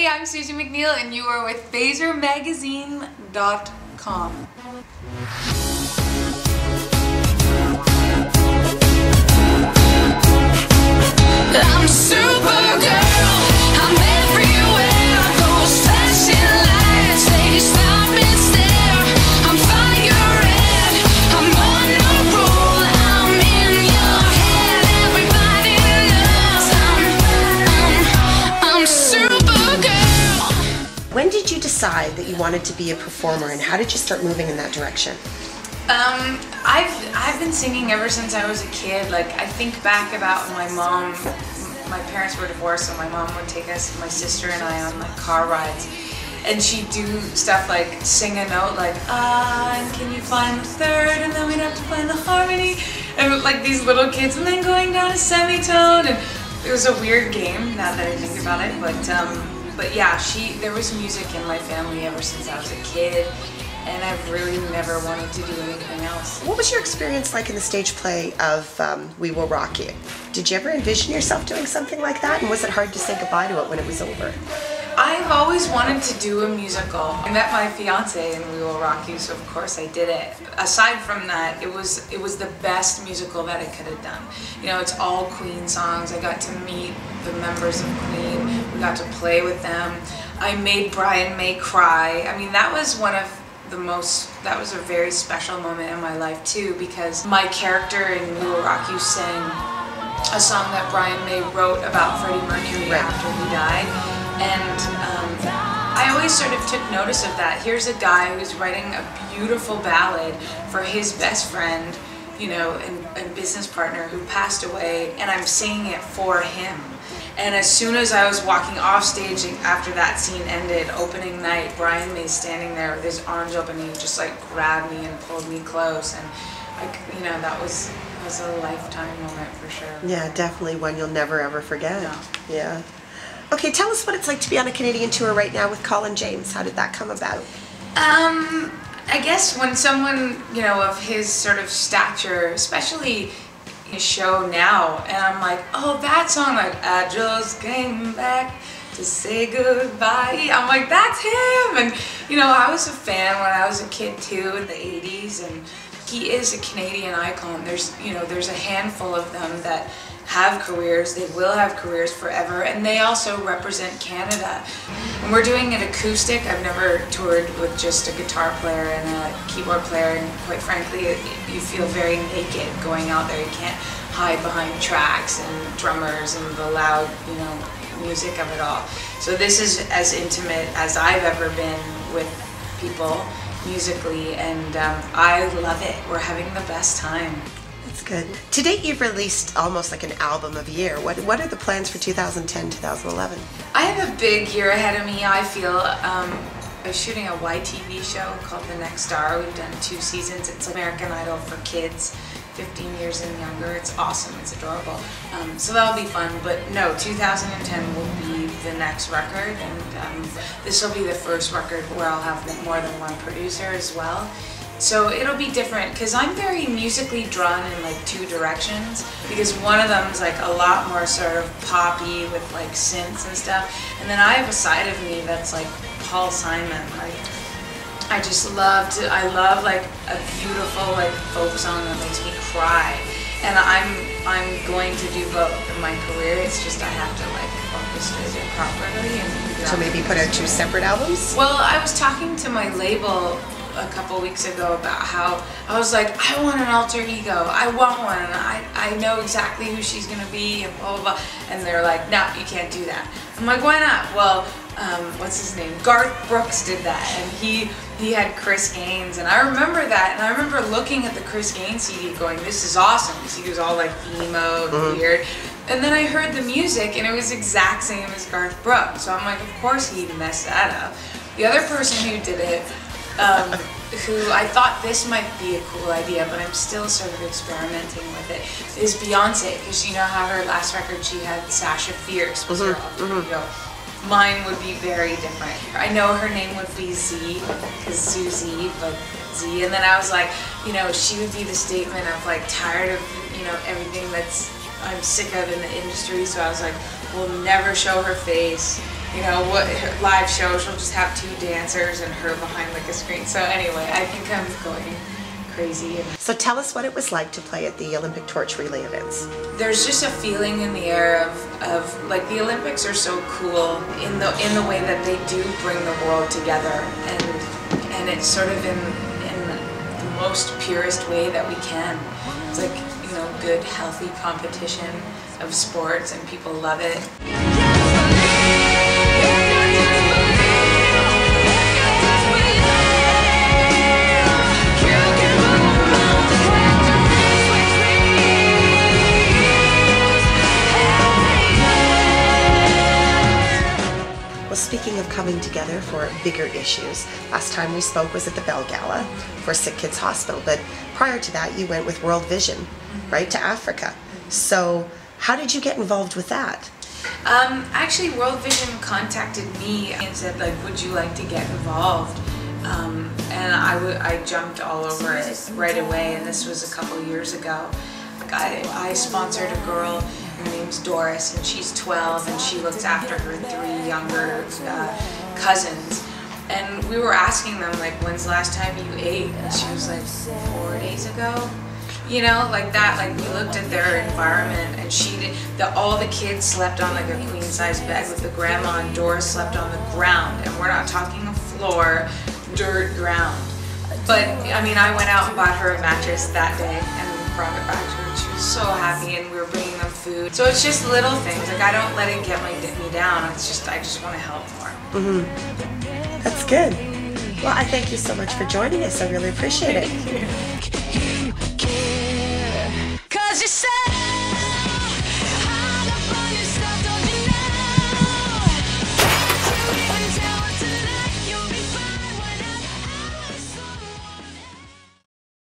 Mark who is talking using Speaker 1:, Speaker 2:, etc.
Speaker 1: I'm Suzie Mcneil and you are with FazerMagazine.com.
Speaker 2: I'm a supergirl, I'm everywhere. Those flashing lights, they stop and stare. I'm fire red, I'm on a roll. I'm in your head, everybody knows I'm supergirl.
Speaker 3: When did you decide that you wanted to be a performer, and how did you start moving in that direction?
Speaker 1: I've been singing ever since I was a kid. Like, I think back about my mom. My parents were divorced, so my mom would take us, my sister and I, on like car rides, and she'd do stuff like sing a note like and can you find the third, and then we'd have to find the harmony, and like these little kids, and then going down a semitone, and it was a weird game now that I think about it. But yeah, there was music in my family ever since I was a kid. And I've really never wanted to do anything else.
Speaker 3: What was your experience like in the stage play of We Will Rock You? Did you ever envision yourself doing something like that? And was it hard to say goodbye to it when it was over?
Speaker 1: I've always wanted to do a musical. I met my fiance in We Will Rock You, so of course I did it. Aside from that, it was the best musical that I could have done. You know, it's all Queen songs. I got to meet the members of Queen. We got to play with them. I made Brian May cry. I mean, that was that was a very special moment in my life too, because my character in We Will Rock You sang a song that Brian May wrote about Freddie Mercury after he died, and I always sort of took notice of that. Here's a guy who's writing a beautiful ballad for his best friend, you know, and business partner who passed away, and I'm singing it for him. And as soon as I was walking off stage after that scene ended, opening night, Brian May's standing there with his arms open, and he just like grabbed me and pulled me close, and you know, that was a lifetime moment for sure.
Speaker 3: Yeah, definitely one you'll never ever forget.
Speaker 1: No.
Speaker 3: Yeah. Okay, tell us what it's like to be on a Canadian tour right now with Colin James. How did that come about?
Speaker 1: I guess when someone, you know, of his sort of stature, especially his show now, and I'm like, oh, that song, like, I just came back to say goodbye. I'm like, that's him. And you know, I was a fan when I was a kid too, in the 80s, and he is a Canadian icon. There's a handful of them that have careers. They will have careers forever, and they also represent Canada. And we're doing it acoustic. I've never toured with just a guitar player and a keyboard player, and quite frankly, you feel very naked going out there. You can't hide behind tracks and drummers and the loud, you know, music of it all. So this is as intimate as I've ever been with people musically, and I love it. We're having the best time.
Speaker 3: That's good. To date, you've released almost like an album of a year. What are the plans for 2010, 2011?
Speaker 1: I have a big year ahead of me, I feel. I'm shooting a YTV show called The Next Star. We've done 2 seasons. It's American Idol for kids, 15 years and younger. It's awesome. It's adorable. So that'll be fun. But no, 2010 will be the next record, and this will be the first record where I'll have more than one producer as well. So it'll be different, because I'm very musically drawn in like 2 directions, because one of them is like a lot more sort of poppy with like synths and stuff, and then I have a side of me that's like Paul Simon. Like, I love like a beautiful like folk song that makes me cry, and I'm going to do both in my career. It's just I have to like orchestrate it properly. And
Speaker 3: So maybe put out 2 separate albums?
Speaker 1: Well, I was talking to my label a couple weeks ago about how I was like, I want an alter ego, I want one, and I know exactly who she's gonna be, and blah blah blah, and they're like, no, you can't do that. I'm like, why not? Well, what's his name? Garth Brooks did that, and he had Chris Gaines, and I remember that, and I remember looking at the Chris Gaines CD going, this is awesome, because he was all like emo and weird, and then I heard the music, and it was exact same as Garth Brooks, so I'm like, of course he'd mess that up. The other person who did it, who I thought this might be a cool idea, but I'm still sort of experimenting with it, is Beyonce, because you know how her last record she had Sasha Fierce was her alter ego. Mine would be very different. I know her name would be Z, because Suzie, but Z, and then I was like, you know, she would be the statement of like tired of, you know, everything that's I'm sick of in the industry, so I was like, we'll never show her face. you know, what her live show, she'll just have 2 dancers and her behind like a screen. So anyway, I think I'm going crazy.
Speaker 3: So tell us what it was like to play at the Olympic torch relay events.
Speaker 1: There's just a feeling in the air of like the Olympics are so cool in the way that they do bring the world together, and it's sort of in the most purest way that we can. It's like, you know, good, healthy competition of sports, and people love it.
Speaker 3: Well, speaking of coming together for bigger issues, last time we spoke was at the Bell Gala for Sick Kids Hospital, but prior to that you went with World Vision, right, to Africa. So how did you get involved with that?
Speaker 1: Actually, World Vision contacted me and said, like, would you like to get involved? And I jumped all over it right away, and this was a couple years ago. I sponsored a girl, her name's Doris, and she's 12, and she looks after her 3 younger cousins. And we were asking them, like, when's the last time you ate? And she was like, 4 days ago. You know, like that, like we looked at their environment, and all the kids slept on like a queen-size bed with the grandma, and Doris slept on the ground, and we're not talking a floor, dirt ground. But, I mean, I went out and bought her a mattress that day and brought it back to her. She was so happy, and we were bringing them food. So it's just little things. Like, I don't let it get me down. It's just, I just want to help more.
Speaker 3: That's good. Well, I thank you so much for joining us. I really appreciate it.